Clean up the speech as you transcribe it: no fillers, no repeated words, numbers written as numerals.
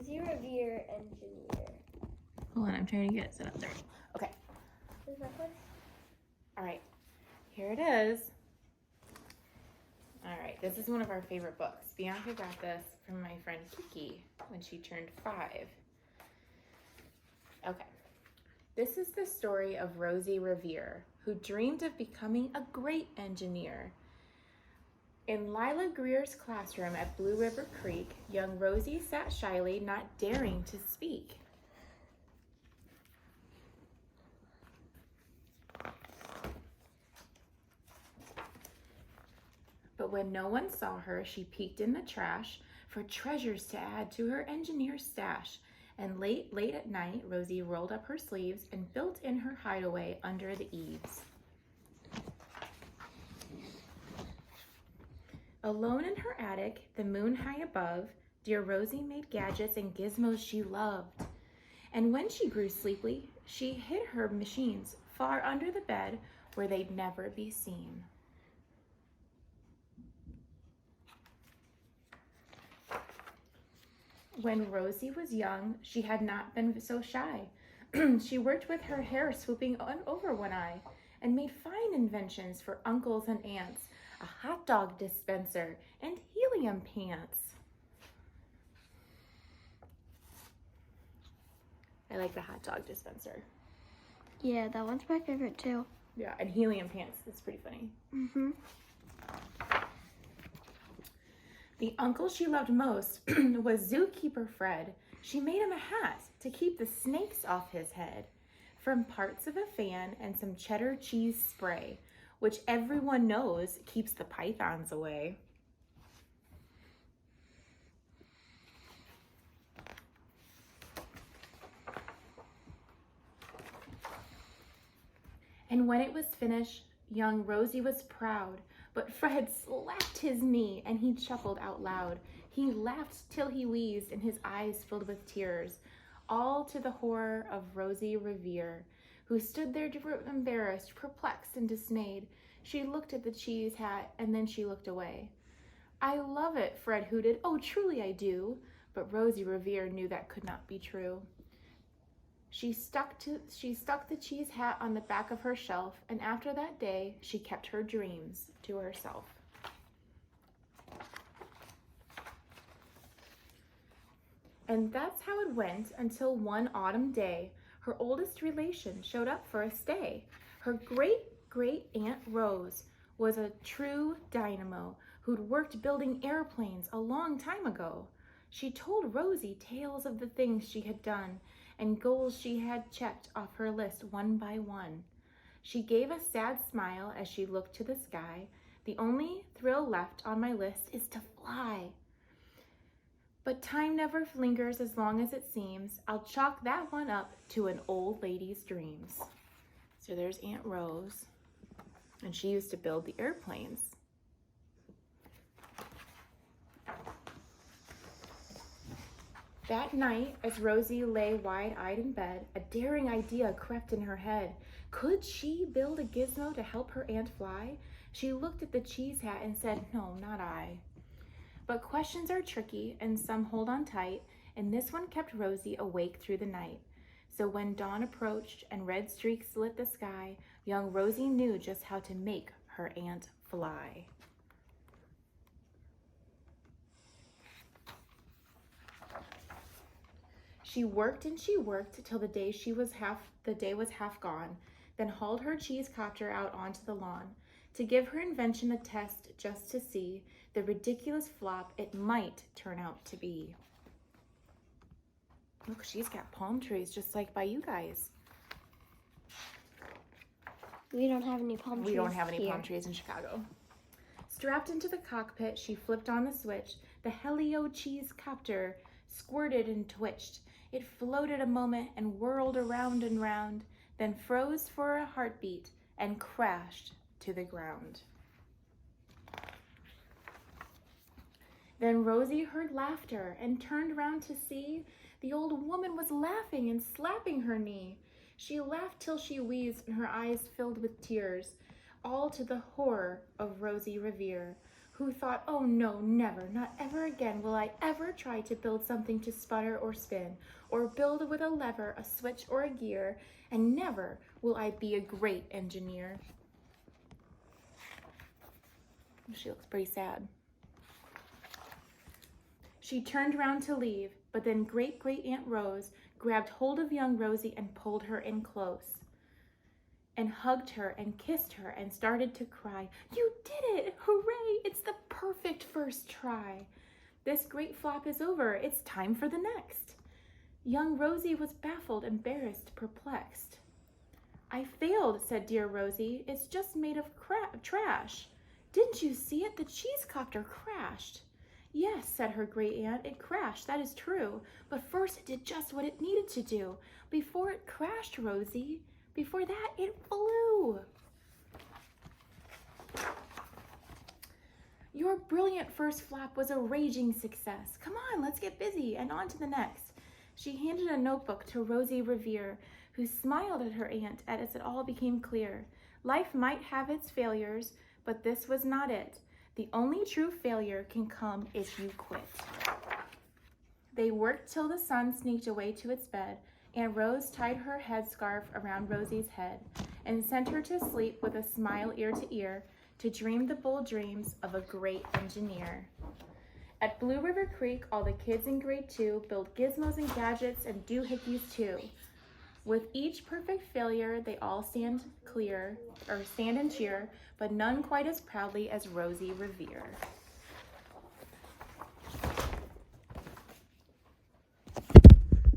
Rosie Revere engineer. Hold on, I'm trying to get it set up there. Okay. Is that one? All right. Here it is. All right. This is one of our favorite books. Bianca got this from my friend Kiki when she turned 5. Okay. This is the story of Rosie Revere, who dreamed of becoming a great engineer. In Lila Greer's classroom at Blue River Creek, young Rosie sat shyly, not daring to speak. But when no one saw her, she peeked in the trash for treasures to add to her engineer's stash. And late at night, Rosie rolled up her sleeves and built in her hideaway under the eaves. Alone in her attic, the moon high above, dear Rosie made gadgets and gizmos she loved. And when she grew sleepy, she hid her machines far under the bed where they'd never be seen. When Rosie was young, she had not been so shy. She worked with her hair swooping over one eye and made fine inventions for uncles and aunts, a hot dog dispenser and helium pants. I like the hot dog dispenser. Yeah, that one's my favorite too. Yeah, and helium pants. That's pretty funny. Mm-hmm. The uncle she loved most was zookeeper Fred. She made him a hat to keep the snakes off his head from parts of a fan and some cheddar cheese spray, which everyone knows keeps the pythons away. And when it was finished, young Rosie was proud, but Fred slapped his knee and he chuckled out loud. He laughed till he wheezed and his eyes filled with tears, all to the horror of Rosie Revere, who stood there embarrassed, perplexed, and dismayed. She looked at the cheese hat and then she looked away. I love it, Fred hooted. Oh, truly I do. But Rosie Revere knew that could not be true. She stuck the cheese hat on the back of her shelf, and after that day, she kept her dreams to herself. And that's how it went until one autumn day, her oldest relation showed up for a stay. Her great-great-aunt Rose was a true dynamo who'd worked building airplanes a long time ago. She told Rosie tales of the things she had done and goals she had checked off her list one by one. She gave a sad smile as she looked to the sky. The only thrill left on my list is to fly. But time never lingers as long as it seems. I'll chalk that one up to an old lady's dreams. So there's Aunt Rose, and she used to build the airplanes. That night, as Rosie lay wide-eyed in bed, a daring idea crept in her head. Could she build a gizmo to help her aunt fly? She looked at the cheese hat and said, no, not I. But questions are tricky, and some hold on tight, and this one kept Rosie awake through the night. So when dawn approached and red streaks lit the sky, young Rosie knew just how to make her aunt fly. She worked and she worked till the day was half gone, then hauled her cheese copter out onto the lawn to give her invention a test just to see the ridiculous flop it might turn out to be. Look, she's got palm trees just like by you guys. We don't have any palm trees. We don't have any here. palm trees in Chicago. Strapped into the cockpit, she flipped on the switch. The Helio cheese copter squirted and twitched. It floated a moment and whirled around and round, then froze for a heartbeat and crashed to the ground. Then Rosie heard laughter and turned round to see the old woman was laughing and slapping her knee. She laughed till she wheezed and her eyes filled with tears, all to the horror of Rosie Revere, who thought, oh no, never, not ever again will I ever try to build something to sputter or spin, or build with a lever, a switch, or a gear, and never will I be a great engineer. She looks pretty sad. She turned round to leave, but then Great-Great-Aunt Rose grabbed hold of young Rosie and pulled her in close, and hugged her and kissed her and started to cry. You did it! Hooray! It's the perfect first try. This great flop is over. It's time for the next. Young Rosie was baffled, embarrassed, perplexed. I failed, said dear Rosie. It's just made of trash. Didn't you see it? The cheesecopter crashed. Yes, said her great aunt, it crashed, that is true. But first it did just what it needed to do. Before it crashed, Rosie, before that, it flew. Your brilliant first flap was a raging success. Come on, let's get busy and on to the next. She handed a notebook to Rosie Revere, who smiled at her aunt as it all became clear. Life might have its failures, but this was not it. The only true failure can come if you quit. They worked till the sun sneaked away to its bed. Aunt Rose tied her headscarf around Rosie's head and sent her to sleep with a smile ear to ear to dream the bold dreams of a great engineer. At Blue River Creek, all the kids in grade 2 build gizmos and gadgets and doohickeys too. With each perfect failure, they all stand and cheer, but none quite as proudly as Rosie Revere.